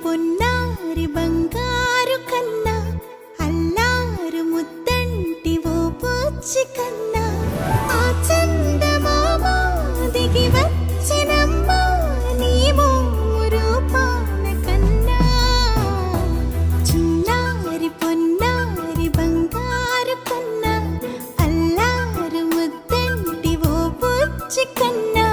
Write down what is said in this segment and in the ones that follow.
పొన్నారి బంగారు కన్నా అల్లారు ముద్దంటి ఓ పూచి కన్నా ఆ చందమామ దిగి వచ్చినమ్మా నీ రూపాన కన్నా చిన్నారి పొన్నారి బంగారు కన్నా అల్లారు ముద్దంటి ఓ పూచి కన్నా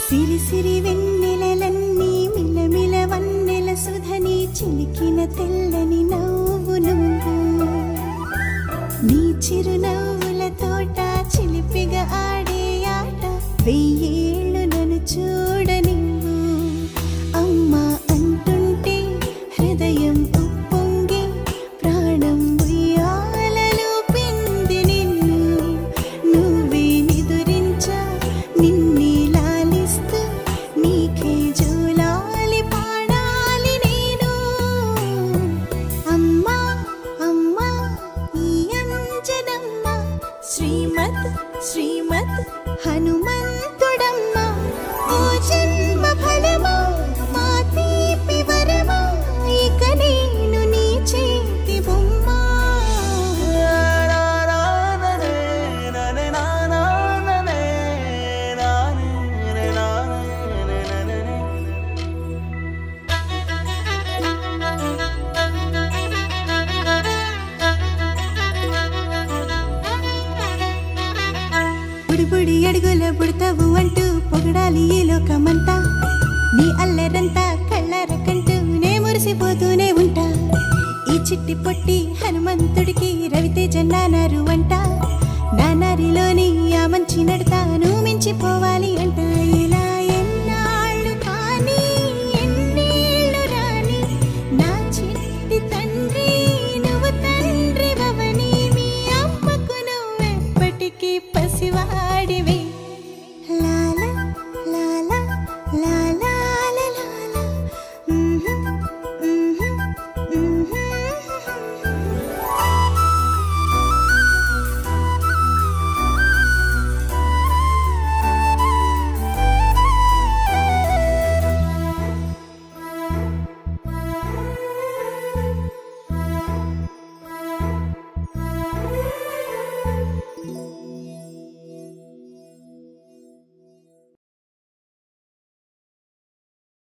సిరి సిరి వెన్నెలలన్నీ మిలమిల వన్నెల సుధని చిలికిన తెల్లని నవ్వు నువ్వు నీ చిరునవ్వుల తోట చిలిపిగా ఆడే ఆట వెయ్యేళ్ళు నన్ను చూడనివ్వు అమ్మా అంటుంటే హృదయం ఉప్పొంగి ప్రాణం ఉయ్యాలలో పిండి నిన్ను నువ్వే నిదురించా నిన్నే నీకే జోలాలి పాడాలి నేను అమ్మా అమ్మా ఈ అంజనమ్మ శ్రీమత్ శ్రీమత్ హనుమంతుడమ్మ ఓ జన్మ ఫలమా మా తీపి వరమా ఇక నేను నీ చేతి బొమ్మ బుడి అడుగుల బుడతావు అంటూ పొగడాలి ఈ లోకమంతా నీ అల్లరంతా కళ్ళారకంటూ నే మురిసిపోతూనే ఉంటా ఈ చిట్టి పొట్టి హనుమంతుడికి రవితేజ నానారు అంట నానారిలోని ఆ మంచి నడతాను మించిపోవాలి అంట ఇలా ఎన్నాళ్ళు కానీ ఎన్నేళ్ళు రాని నా చిట్టి తండ్రి నువ్వు తండ్రి భవని మీ అమ్మకు నువ్వెప్పటికీ పసివాడివి లాలా లాలా లాలా లాలా